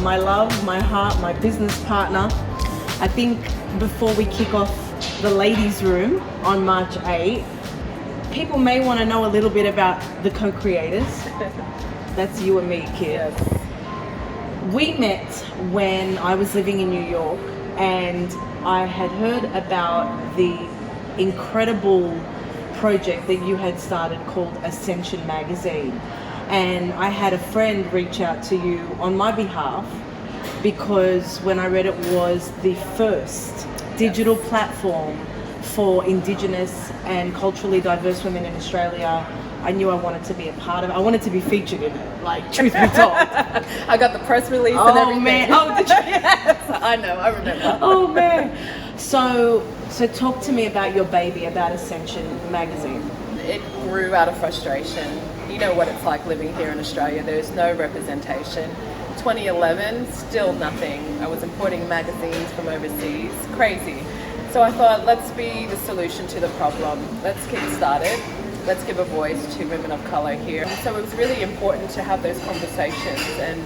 my love, my heart, my business partner. I think before we kick off the ladies' room on March 8, people may want to know a little bit about the co-creators. That's you and me, kid. Yes. We met when I was living in New York, and I had heard about the incredible project that you had started called Ascension Magazine. And I had a friend reach out to you on my behalf because when I read it was the first digital platform for Indigenous and culturally diverse women in Australia. I knew I wanted to be a part of it. I wanted to be featured in it, like, truth be told. I got the press release and everything. Man. Oh, did you? Yes, I know, I remember. Oh, man. So talk to me about your baby, about Ascension Magazine. It grew out of frustration. You know what it's like living here in Australia. There's no representation. 2011, still nothing. I was importing magazines from overseas. Crazy. So I thought, let's be the solution to the problem. Let's kick started. Let's give a voice to women of color here. So it was really important to have those conversations and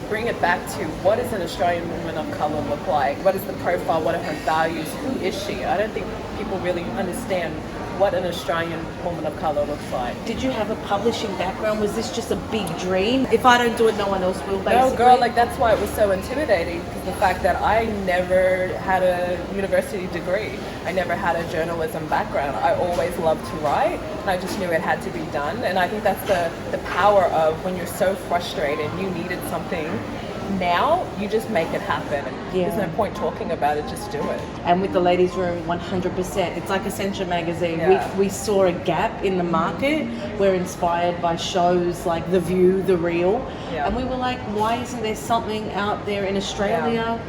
bring it back to what does an Australian woman of color look like? What is the profile? What are her values? Who is she? I don't think people really understand what an Australian woman of color looks like. Did you have a publishing background? Was this just a big dream? If I don't do it, no one else will, basically? No, girl, that's why it was so intimidating, because the fact that I never had a university degree. I never had a journalism background. I always loved to write, and I just knew it had to be done. And I think that's the power of when you're so frustrated, you needed something. Now you just make it happen. Yeah. There's no point talking about it, just do it. And with the ladies' room, 100%. It's like Ascension Magazine. Yeah. We saw a gap in the market. We're inspired by shows like The View, The Real. Yeah. And we were like, why isn't there something out there in Australia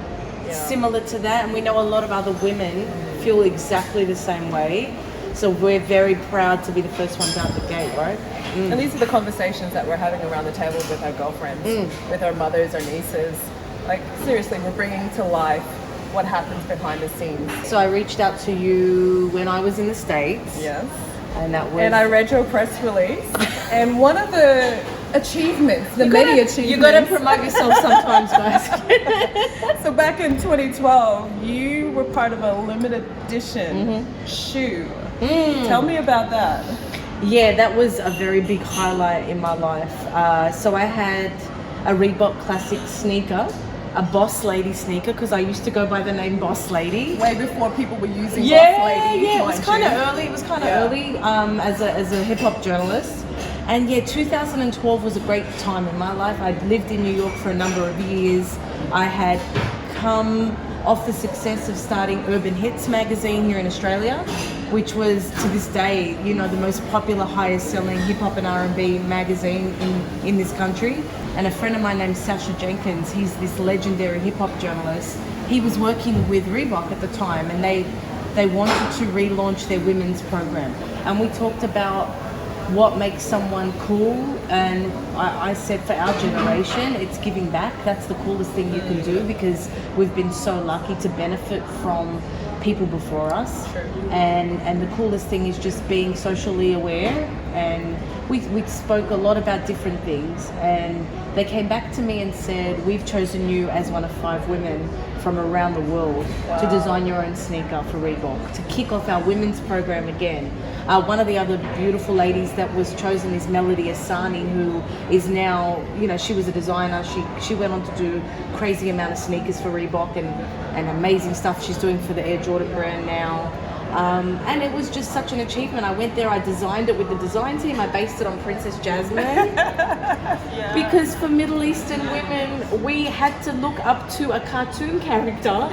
similar to that? And we know a lot of other women feel exactly the same way. So we're very proud to be the first ones out the gate, right? And these are the conversations that we're having around the table with our girlfriends, with our mothers, our nieces. Like, seriously, we're bringing to life what happens behind the scenes. So I reached out to you when I was in the States. Yes. And I read your press release. And one of the achievements, many achievements. You gotta promote yourself sometimes, guys. So back in 2012, you were part of a limited edition shoe. Tell me about that. Yeah, that was a very big highlight in my life. So I had a Reebok Classic sneaker, a Boss Lady sneaker, because I used to go by the name Boss Lady. Way before people were using Boss Lady. Yeah, it was kind of early. It was kind of early as a hip hop journalist. And 2012 was a great time in my life. I'd lived in New York for a number of years. I had come off the success of starting Urban Hits magazine here in Australia, which was to this day, the most popular, highest selling hip hop and R&B magazine in this country. And a friend of mine named Sasha Jenkins, he's this legendary hip hop journalist. He was working with Reebok at the time, and they wanted to relaunch their women's program. And we talked about what makes someone cool, and I said for our generation it's giving back. That's the coolest thing you can do, because we've been so lucky to benefit from people before us. True. And the coolest thing is just being socially aware. And we spoke a lot about different things, and they came back to me and said, we've chosen you as one of 5 women from around the world to design your own sneaker for Reebok, to kick off our women's program again. One of the other beautiful ladies that was chosen is Melody Asani, who is now, she was a designer. She went on to do crazy amount of sneakers for Reebok and amazing stuff she's doing for the Air Jordan brand now. And it was just such an achievement. I went there, I designed it with the design team. I based it on Princess Jasmine. Because for Middle Eastern women, we had to look up to a cartoon character.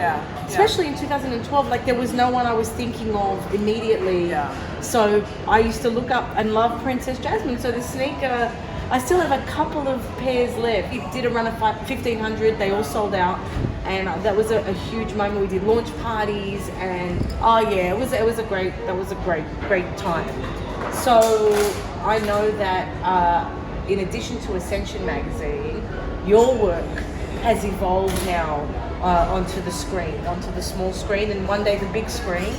Especially in 2012, there was no one I was thinking of immediately. So I used to look up and love Princess Jasmine. So the sneaker, I still have a couple of pairs left. It did a run of 1,500. They all sold out. And that was a huge moment. We did launch parties, and it was a great time. So I know that in addition to Ascension Magazine, your work has evolved now onto the screen, onto the small screen, and one day the big screen.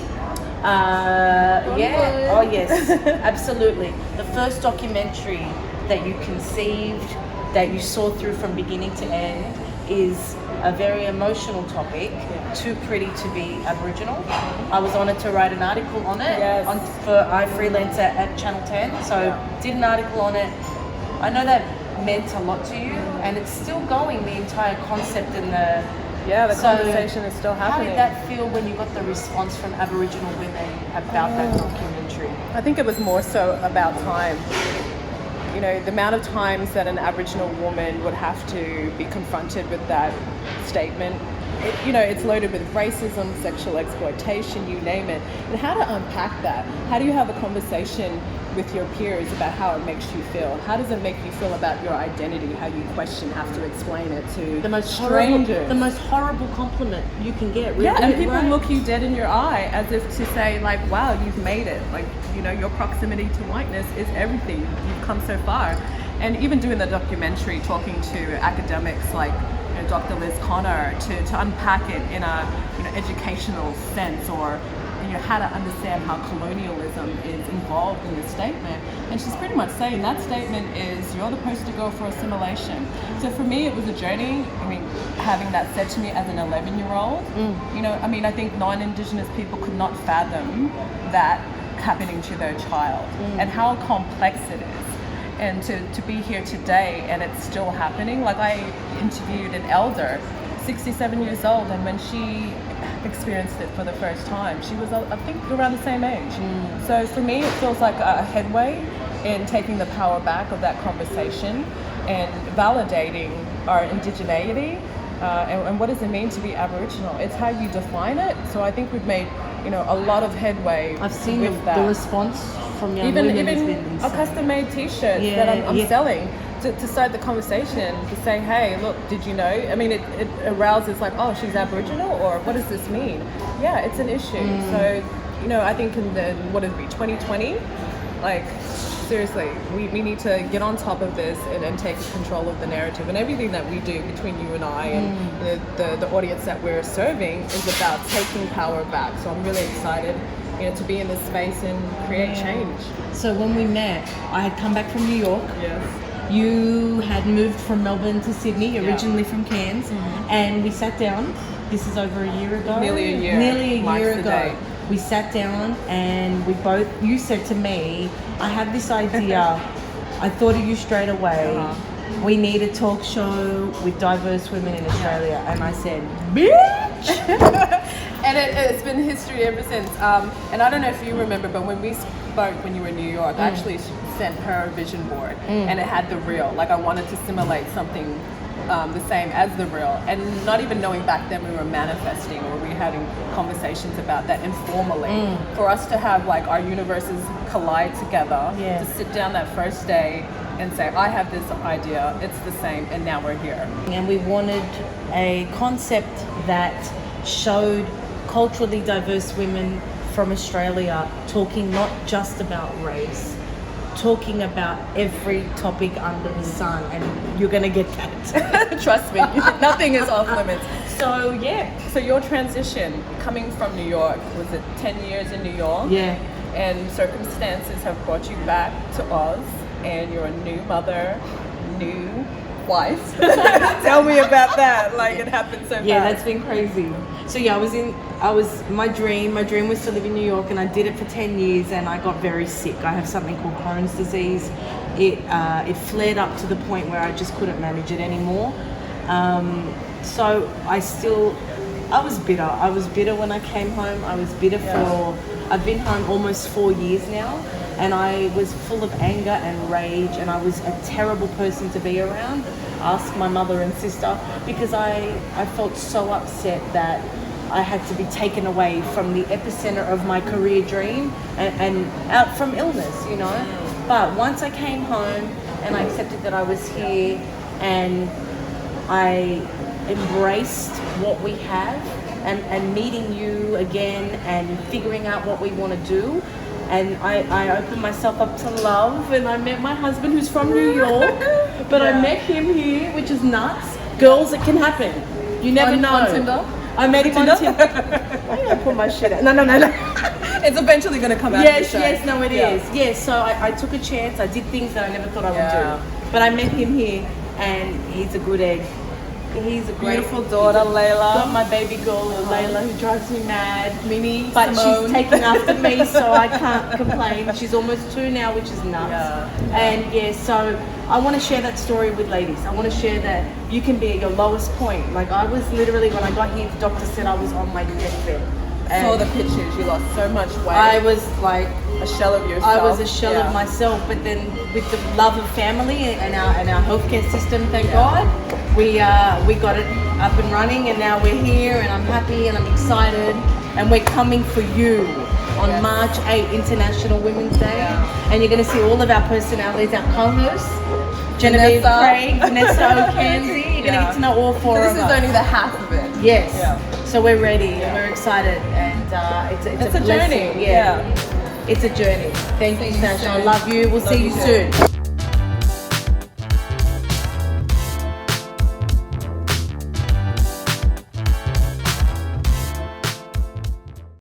Oh yes, absolutely. The first documentary that you conceived, that you saw through from beginning to end, is a very emotional topic, too pretty to be Aboriginal. I was honoured to write an article on it. Yes. I freelance at Channel 10, so did an article on it. I know that meant a lot to you, and it's still going, the entire concept and the conversation is still happening. How did that feel when you got the response from Aboriginal women about that documentary? I think it was more so about time. You know, the amount of times that an Aboriginal woman would have to be confronted with that statement. It's loaded with racism, sexual exploitation, you name it. And how to unpack that? How do you have a conversation with your peers about how it makes you feel? How does it make you feel about your identity? How you have to explain it to the most strangers? The most horrible compliment you can get. Really, yeah, and people right? look you dead in your eye as if to say, like, wow, you've made it. Like, your proximity to whiteness is everything. You've come so far. And even doing the documentary, talking to academics like Dr. Liz Connor to unpack it in a educational sense, or how to understand how colonialism is involved in this statement. And she's pretty much saying that statement is, you're the poster girl for assimilation. So for me, it was a journey. I mean, having that said to me as an 11-year-old, I think non-Indigenous people could not fathom that happening to their child and how complex it is. And to be here today and it's still happening. Like, I interviewed an elder, 67 years old, and when she experienced it for the first time, she was, I think, around the same age. So for me, it feels like a headway in taking the power back of that conversation and validating our indigeneity. And what does it mean to be Aboriginal? It's how you define it. So I think we've made, a lot of headway. I've seen with the response from young women. Even a custom-made T-shirt that I'm selling to start the conversation, to say, hey, look, did you know? I mean, it arouses like, oh, she's Aboriginal, or what does this mean? Yeah, it's an issue. So, I think in the, 2020, like, seriously, we need to get on top of this and take control of the narrative. And everything that we do between you and I and the audience that we're serving is about taking power back. So I'm really excited, to be in this space and create change. So when we met, I had come back from New York. Yes. You had moved from Melbourne to Sydney, originally from Cairns, and we sat down. This is over a year ago. Nearly a year ago. We sat down and you said to me, I have this idea. I thought of you straight away. We need a talk show with diverse women in Australia. And I said, bitch! And it's been history ever since. And I don't know if you remember, but when we spoke when you were in New York, I actually sent her a vision board, and it had the reel. Like, I wanted to simulate something the same as the real, and not even knowing back then we were manifesting, or we were having conversations about that informally. For us to have like our universes collide together, to sit down that first day and say, I have this idea, it's the same, and now we're here. And we wanted a concept that showed culturally diverse women from Australia talking not just about race, talking about every topic under the sun, and you're gonna get that. Trust me, nothing is off limits. So So your transition coming from New York, was it 10 years in New York? Yeah. And circumstances have brought you back to Oz, and you're a new mother, new wife. Tell me about that. Like, it happened so fast. Yeah, that's been crazy. So my dream was to live in New York, and I did it for 10 years, and I got very sick. I have something called Crohn's disease. It flared up to the point where I just couldn't manage it anymore. So I was bitter. I was bitter when I came home. I was bitter I've been home almost 4 years now, and I was full of anger and rage, and I was a terrible person to be around. Ask my mother and sister, because I felt so upset that I had to be taken away from the epicenter of my career dream and out from illness, But once I came home and I accepted that I was here, and I embraced what we have, and meeting you again and figuring out what we want to do. And I opened myself up to love, and I met my husband, who's from New York, but I met him here, which is nuts. Girls, it can happen. You never know. On Tinder? I met him on Tinder. Why did I put my shit out? No. It's eventually going to come out. Yes, it is. Yes, so I took a chance. I did things that I never thought I would do. But I met him here, and he's a good egg. he's a great beautiful daughter, Layla. Got my baby girl, Layla, who drives me mad. Mini, but Simone. she's taking after me, so I can't complain. She's almost 2 now, which is nuts. Yeah. And yeah, so I want to share that story with ladies. I want to share that you can be at your lowest point. Like I was literally, when I got here, the doctor said I was on my deathbed. Saw the pictures. You lost so much weight. I was like a shell of yourself. I was a shell of myself, but then with the love of family and our healthcare system, thank God, we got it up and running, and now we're here, and I'm happy and I'm excited, and we're coming for you on March 8, International Women's Day, and you're going to see all of our personalities, our co-hosts, Genevieve, Craig, Vanessa, Ocansey. You're going to get to know all 4 of us. This is only the half of it. Yes. Yeah. So we're ready and we're excited, and it's a journey. Yeah. It's a journey. Thank you, Sasha. I love you. We'll see you soon.